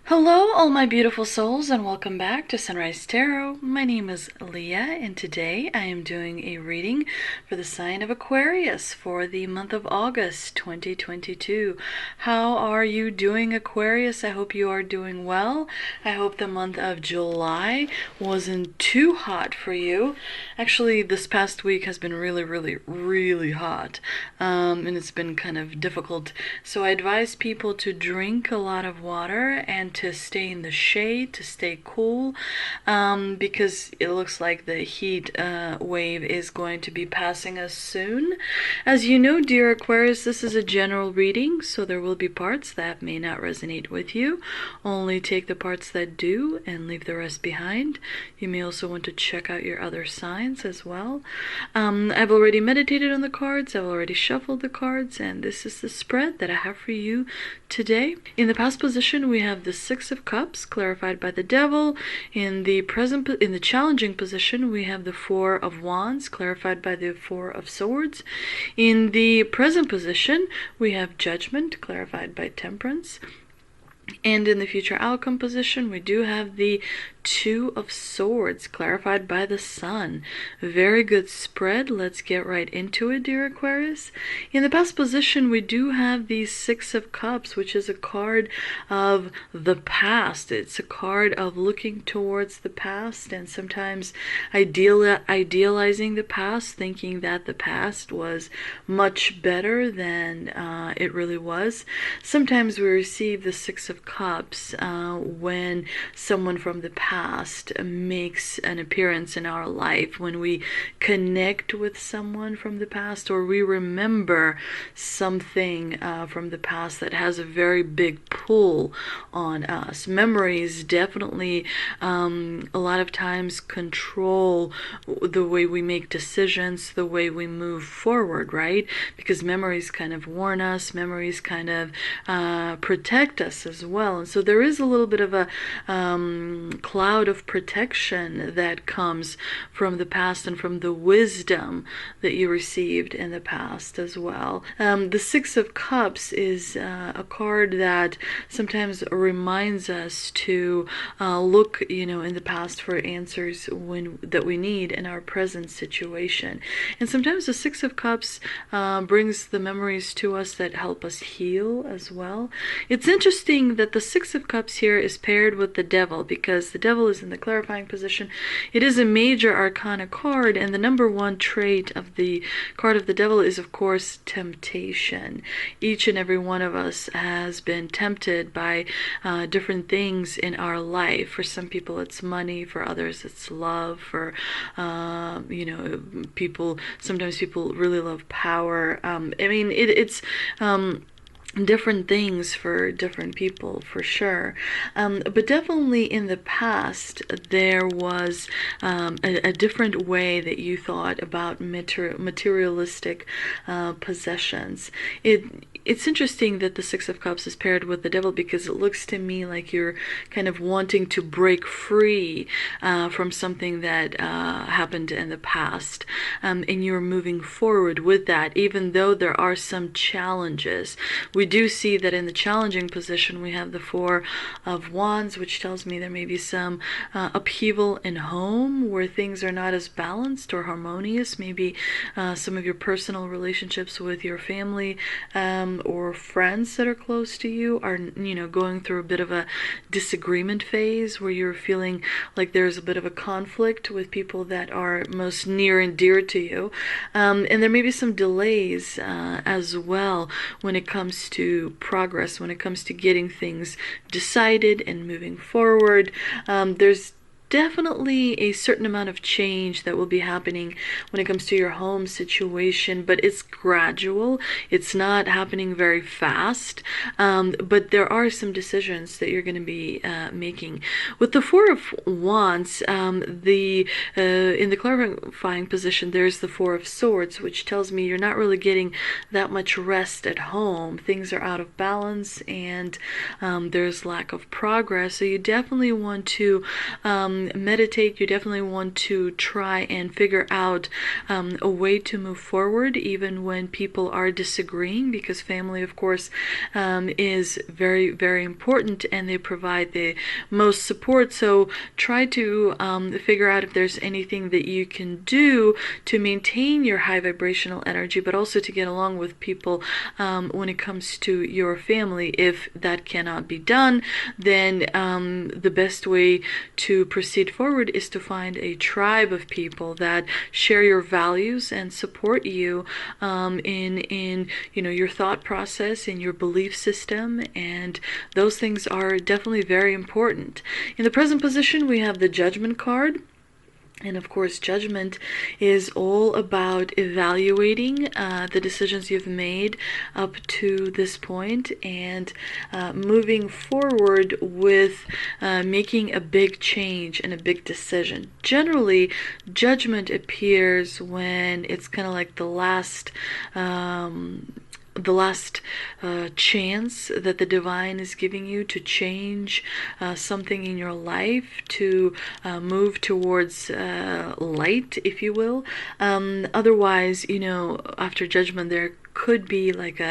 Hello, all my beautiful souls, and welcome back to Sunrise Tarot. My name is Leah, and today I am doing a reading for the sign of Aquarius for the month of August 2022. How are you doing, Aquarius? I hope you are doing well. I hope the month of July wasn't too hot for you. Actually, this past week has been really hot, and it's been kind of difficult. So I advise people to drink a lot of water and to stay in the shade, to stay cool, because it looks like the heat wave is going to be passing us soon. As you know, dear Aquarius, this is a general reading, so there will be parts that may not resonate with you. Only take the parts that do and leave the rest behind. You may also want to check out your other signs as well. I've already meditated on the cards, I've already shuffled the cards, and this is the spread that I have for you today. In the past position, we have the Six of Cups, clarified by the Devil. In the challenging position, we have the Four of Wands, clarified by the Four of Swords. In the present position, we have Judgment, clarified by Temperance. And in the future outcome position, we do have the Two of Swords, clarified by the Sun. Very good spread. Let's get right into it, dear Aquarius. In the past position, we do have the Six of Cups, which is a card of the past. It's a card of looking towards the past and sometimes idealizing the past, thinking that the past was much better than it really was. Sometimes we receive the Six of Cups when someone from the past makes an appearance in our life, when we connect with someone from the past, or we remember something from the past that has a very big pull on us. Memories definitely a lot of times control the way we make decisions, the way we move forward, right? Because memories kind of warn us, memories kind of protect us as well. And so there is a little bit of a cloud of protection that comes from the past and from the wisdom that you received in the past as well. The Six of Cups is a card that sometimes reminds us to look, in the past for answers that we need in our present situation. And sometimes the Six of Cups brings the memories to us that help us heal as well. It's interesting that the Six of Cups here is paired with the Devil, because the Devil is in the clarifying position. It is a major arcana card, and the number one trait of the card of the Devil is, of course, temptation. Each and every one of us has been tempted by different things in our life. For some people it's money, for others it's love, for sometimes people really love power. It's different things for different people, for sure. But definitely in the past, there was a different way that you thought about materialistic possessions. It's interesting that the Six of Cups is paired with the Devil, because it looks to me like you're kind of wanting to break free from something that happened in the past, and you're moving forward with that, even though there are some challenges. We do see that in the challenging position, we have the Four of Wands, which tells me there may be some upheaval in home where things are not as balanced or harmonious. Maybe some of your personal relationships with your family or friends that are close to you are, going through a bit of a disagreement phase, where you're feeling like there's a bit of a conflict with people that are most near and dear to you. And there may be some delays as well when it comes to progress, when it comes to getting things decided and moving forward. There's definitely a certain amount of change that will be happening when it comes to your home situation, but it's gradual. It's not happening very fast, but there are some decisions that you're going to be making. With the Four of Wands, in the clarifying position, there's the Four of Swords, which tells me you're not really getting that much rest at home. Things are out of balance, and there's lack of progress. So you definitely want to meditate. You definitely want to try and figure out a way to move forward even when people are disagreeing, because family, of course, is very, very important, and they provide the most support. So try to figure out if there's anything that you can do to maintain your high vibrational energy, but also to get along with people when it comes to your family. If that cannot be done, then the best way to proceed forward is to find a tribe of people that share your values and support you in your thought process, in your belief system, and those things are definitely very important. In the present position, we have the Judgment card. And of course, judgment is all about evaluating the decisions you've made up to this point, and moving forward with making a big change and a big decision. Generally, judgment appears when it's kind of like the last chance that the divine is giving you to change something in your life, to move towards light, if you will. Otherwise, after judgment, there could be like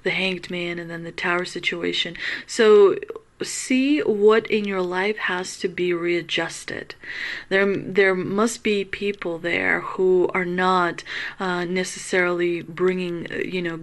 the Hanged Man and then the Tower situation. So see what in your life has to be readjusted. There must be people there who are not necessarily bringing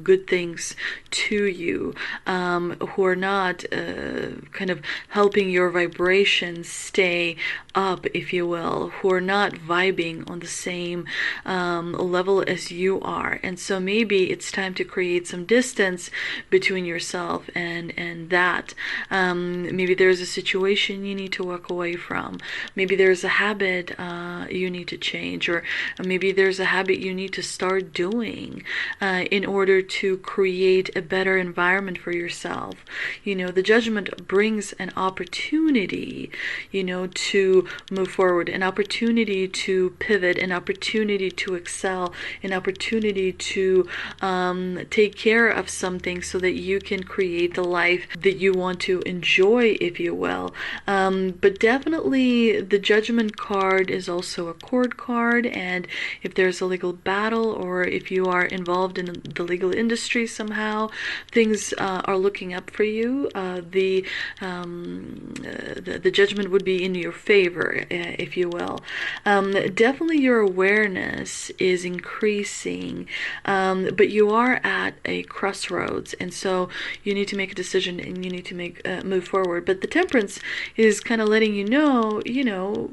good things to you, who are not kind of helping your vibrations stay up, if you will, who are not vibing on the same level as you are. And so maybe it's time to create some distance between yourself and that. Maybe there's a situation you need to walk away from. Maybe there's a habit you need to change, or maybe there's a habit you need to start doing in order to create a better environment for yourself. The judgment brings an opportunity, to move forward, an opportunity to pivot, an opportunity to excel, an opportunity to take care of something so that you can create the life that you want to enjoy, if you will. But definitely the Judgment card is also a court card, and if there's a legal battle, or if you are involved in the legal industry somehow, things are looking up for you. The judgment would be in your favor, if you will. Definitely your awareness is increasing, but you are at a crossroads, and so you need to make a decision, and you need to move forward. But the Temperance is kind of letting you know,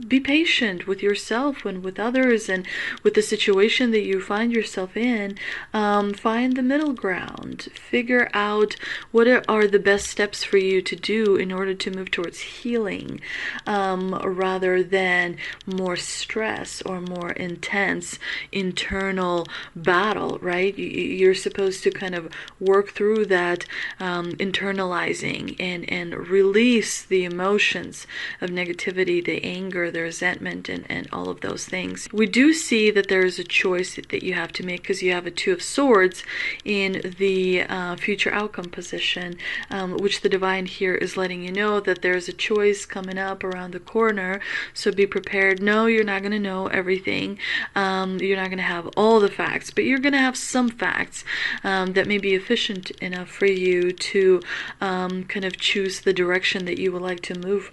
be patient with yourself and with others, and with the situation that you find yourself in. Find the middle ground. Figure out what are the best steps for you to do in order to move towards healing, rather than more stress or more intense internal battle, right? You're supposed to kind of work through that internalizing and release the emotions of negativity, the anger, the resentment, and all of those things. We do see that there is a choice that you have to make, because you have a Two of Swords in the future outcome position, which the divine here is letting you know that there's a choice coming up around the corner. So be prepared. No, you're not going to know everything. You're not going to have all the facts, but you're going to have some facts that may be efficient enough for you to kind of choose the direction that you would like to move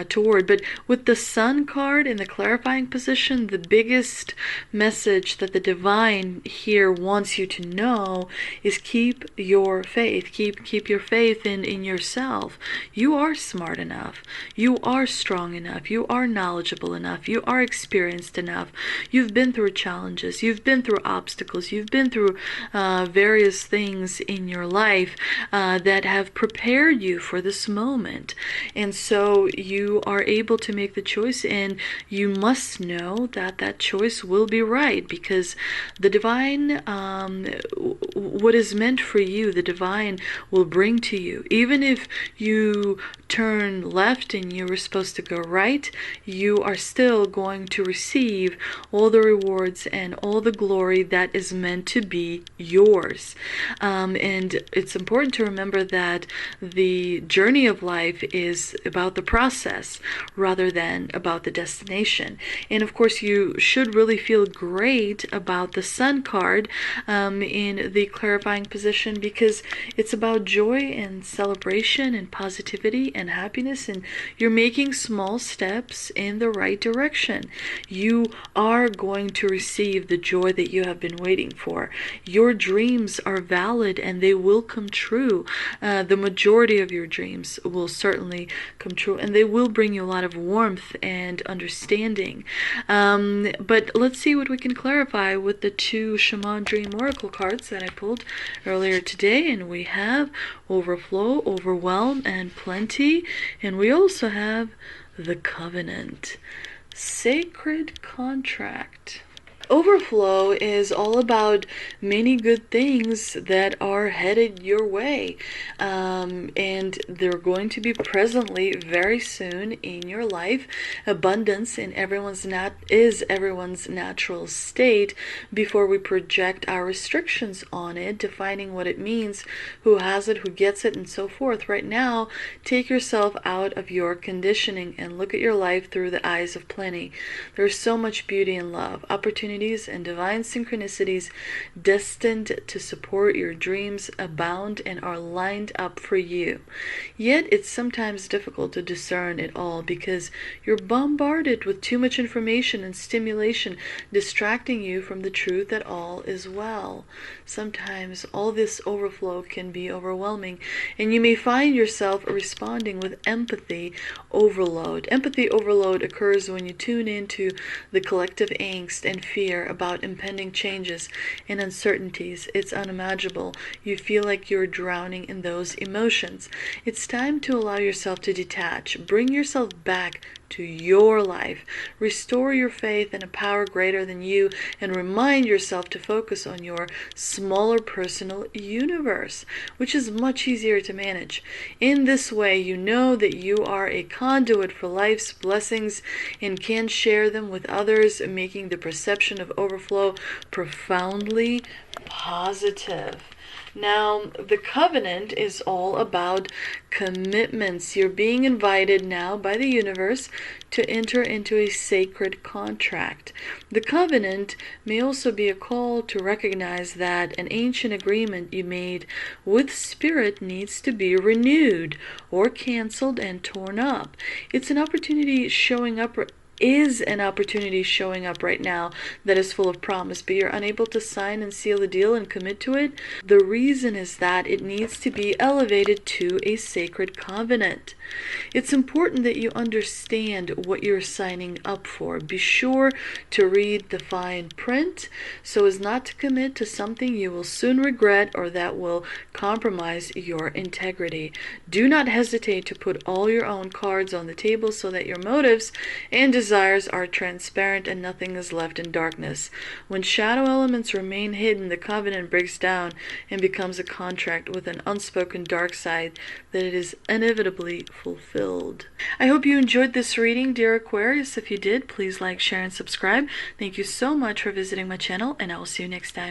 toward. But with the Sun card in the clarifying position, the biggest message that the divine here wants you to know is keep your faith. Keep your faith in yourself. You are smart enough. You are strong enough. You are knowledgeable enough. You are experienced enough. You've been through challenges. You've been through obstacles. You've been through various things in your life that have prepared you for this moment. And so you are able to make the choice, and you must know that that choice will be right, because the divine, what is meant for you, the divine will bring to you. Even if you turn left and you were supposed to go right, you are still going to receive all the rewards and all the glory that is meant to be yours. And it's important to remember that the journey journey of life is about the process rather than about the destination. And of course, you should really feel great about the Sun card in the clarifying position, because it's about joy and celebration and positivity and happiness, and you're making small steps in the right direction. You are going to receive the joy that you have been waiting for. Your dreams are valid and they will come true. The majority of your dreams will certainly come true, and they will bring you a lot of warmth and understanding. But let's see what we can clarify with the two Shaman Dream Oracle cards that I pulled earlier today. And we have overflow, overwhelm, and plenty. And we also have the covenant, sacred contract. Overflow is all about many good things that are headed your way, and they're going to be presently very soon in your life. Abundance in is everyone's natural state before we project our restrictions on it, defining what it means, who has it, who gets it, and so forth. Right now, take yourself out of your conditioning and look at your life through the eyes of plenty. There's so much beauty and love, opportunity and divine synchronicities destined to support your dreams abound and are lined up for you. Yet it's sometimes difficult to discern it all because you're bombarded with too much information and stimulation, distracting you from the truth that all is well. Sometimes all this overflow can be overwhelming, and you may find yourself responding with empathy overload. Empathy overload occurs when you tune into the collective angst and fear about impending changes and uncertainties. It's unimaginable. You feel like you're drowning in those emotions. It's time to allow yourself to detach. Bring yourself back to your life. Restore your faith in a power greater than you, and remind yourself to focus on your smaller personal universe, which is much easier to manage. In this way, you know that you are a conduit for life's blessings and can share them with others, making the perception of overflow profoundly positive. Now, the covenant is all about commitments. You're being invited now by the universe to enter into a sacred contract. The covenant may also be a call to recognize that an ancient agreement you made with spirit needs to be renewed or canceled and torn up. It's an opportunity showing up right now that is full of promise, but you're unable to sign and seal the deal and commit to it. The reason is that it needs to be elevated to a sacred covenant. It's important that you understand what you're signing up for. Be sure to read the fine print so as not to commit to something you will soon regret or that will compromise your integrity. Do not hesitate to put all your own cards on the table so that your motives and desires are transparent and nothing is left in darkness. When shadow elements remain hidden, the covenant breaks down and becomes a contract with an unspoken dark side that it is inevitably fulfilled. I hope you enjoyed this reading, dear Aquarius. If you did, please like, share, and subscribe. Thank you so much for visiting my channel, and I will see you next time.